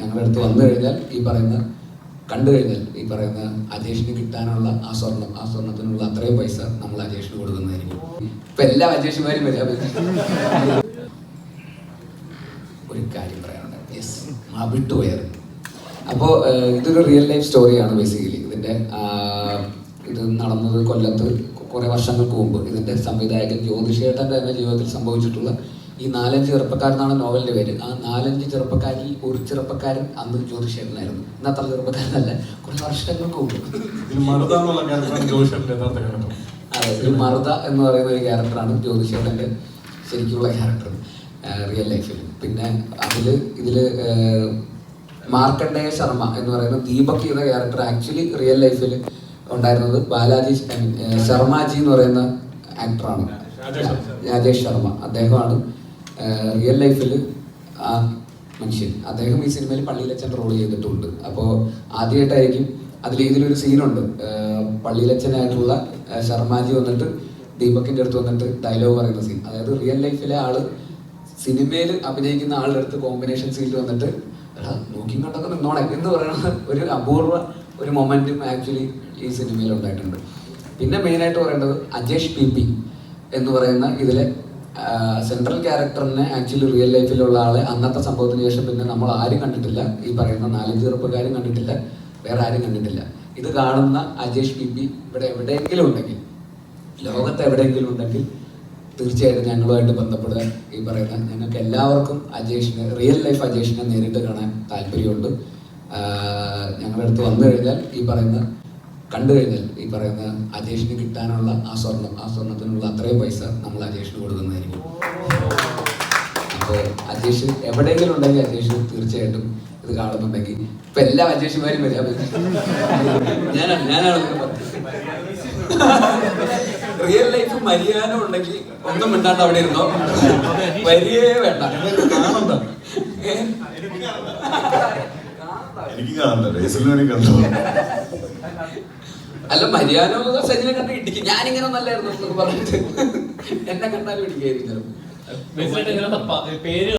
ഞങ്ങളുടെ അടുത്ത് വന്നു കഴിഞ്ഞാൽ ഈ പറയുന്ന കണ്ടു കഴിഞ്ഞാൽ ഈ പറയുന്ന അജേഷിന് കിട്ടാനുള്ള ആ സ്വർണത്തിനുള്ള അത്രയും പൈസ നമ്മൾ അജേഷിന് കൊടുക്കുന്നതായിരിക്കും. ഇപ്പൊ എല്ലാ അജേഷുമാരും വരാൻ ഒരു കാര്യം പറയാനുണ്ട്. യെസ്, വിട്ടുപോയത്. അപ്പോൾ ഇതൊരു റിയൽ ലൈഫ് സ്റ്റോറിയാണ് ബേസിക്കലി. ഇത് നടന്നത് കൊല്ലത്ത് കുറെ വർഷങ്ങൾക്ക് മുമ്പ്. ഇതിന്റെ സംവിധായകൻ ജ്യോതിഷേട്ടൻ്റെ തന്നെ ജീവിതത്തിൽ സംഭവിച്ചിട്ടുള്ള ഈ 4-5 ചെറുപ്പക്കാരെന്നാണ് നോവലിന്റെ പേര്. ആ 4-5 ചെറുപ്പക്കാരിൽ ഒരു ചെറുപ്പക്കാരൻ അന്ന് ജ്യോതിഷേട്ടനായിരുന്നു. ഇന്ന് അത്ര ചെറുപ്പക്കാരനല്ല, കുറെ വർഷങ്ങൾക്ക് മുമ്പ്. അതെ, ഒരു മറുത എന്ന് പറയുന്ന ഒരു ക്യാരക്ടറാണ് ജ്യോതിഷേട്ടൻ്റെ ശരിക്കുള്ള ക്യാരക്ടർ റിയൽ ലൈഫിൽ. പിന്നെ ഇതില് മാർക്കണ്ഡേയ ശർമ്മ എന്ന് പറയുന്ന ദീപക് എന്ന ക്യാരക്ടർ ആക്ച്വലി റിയൽ ലൈഫിൽ ഉണ്ടായിരുന്നത് ബാലാജി ശർമാജി എന്ന് പറയുന്ന ആക്ടറാണ്, രാജേഷ് ശർമ്മ. അദ്ദേഹമാണ് റിയൽ ലൈഫിൽ ആ മനുഷ്യൻ. അദ്ദേഹം ഈ സിനിമയിൽ പള്ളിയിലച്ചൻ റോൾ ചെയ്തിട്ടുണ്ട്. അപ്പോൾ ആദ്യമായിട്ടായിരിക്കും ഇതിലൊരു സീനുണ്ട്. പള്ളിയിലച്ചനായിട്ടുള്ള ശർമാജി വന്നിട്ട് ദീപകിന്റെ അടുത്ത് വന്നിട്ട് ഡയലോഗ് പറയുന്ന സീൻ. അതായത് റിയൽ ലൈഫിലെ ആള് സിനിമയിൽ അഭിനയിക്കുന്ന ആളുടെ അടുത്ത് കോമ്പിനേഷൻ സീനിൽ വന്നിട്ട് നോക്കി കണ്ടൊക്കെ നിന്നോണെ എന്ന് പറയുന്ന ഒരു അപൂർവ ഒരു മൊമെന്റും ആക്ച്വലി ഈ സിനിമയിൽ ഉണ്ടായിട്ടുണ്ട്. പിന്നെ മെയിനായിട്ട് പറയേണ്ടത് അജേഷ് പി എന്ന് പറയുന്ന ഇതിലെ സെൻട്രൽ ക്യാരക്ടറിനെ ആക്ച്വലി റിയൽ ലൈഫിലുള്ള ആളെ അന്നത്തെ സംഭവത്തിന് ശേഷം പിന്നെ നമ്മൾ ആരും കണ്ടിട്ടില്ല. ഈ പറയുന്ന 4-5 ചെറുപ്പക്കാരും കണ്ടിട്ടില്ല, വേറെ ആരും കണ്ടിട്ടില്ല. ഇത് കാണുന്ന അജേഷ് പി ഇവിടെ എവിടെയെങ്കിലും ഉണ്ടെങ്കിൽ, ലോകത്ത് എവിടെയെങ്കിലും ഉണ്ടെങ്കിൽ തീർച്ചയായിട്ടും ഞങ്ങളുമായിട്ട് ബന്ധപ്പെടുക. ഈ പറയുന്ന ഞങ്ങൾക്ക് എല്ലാവർക്കും റിയൽ ലൈഫ് അജേഷിനെ നേരിട്ട് കാണാൻ താല്പര്യമുണ്ട്. ഞങ്ങളുടെ അടുത്ത് വന്നു കഴിഞ്ഞാൽ കണ്ടു കഴിഞ്ഞാൽ ഈ പറയുന്ന അജേഷിന് കിട്ടാനുള്ള ആ സ്വർണത്തിനുള്ള അത്രയും പൈസ നമ്മൾ അജേഷിന് കൊടുക്കുന്നതായിരിക്കും. അപ്പോൾ അജേഷ് എവിടെയെങ്കിലും ഉണ്ടെങ്കിൽ അജേഷ് തീർച്ചയായിട്ടും ഇത് കാണുന്നുണ്ടെങ്കിൽ ഇപ്പൊ എല്ലാ അജേഷുമാരും വരാൻ ഞാനാണ് റിയൽ ലൈഫ് മര്യാദ ഉണ്ടെങ്കിൽ ഒന്നും മിണ്ടാണ്ട് അവിടെ ഇരുന്നോ, വരിയേ വേണ്ട. അല്ല, മര്യാദ സജിനെ കണ്ട് ഇടിക്കും. ഞാനിങ്ങനെ ഒന്നല്ലായിരുന്നു പറഞ്ഞിട്ട് എന്നെ കണ്ടാലും ഇടിക്കായിരിക്കും ചിലപ്പോൾ.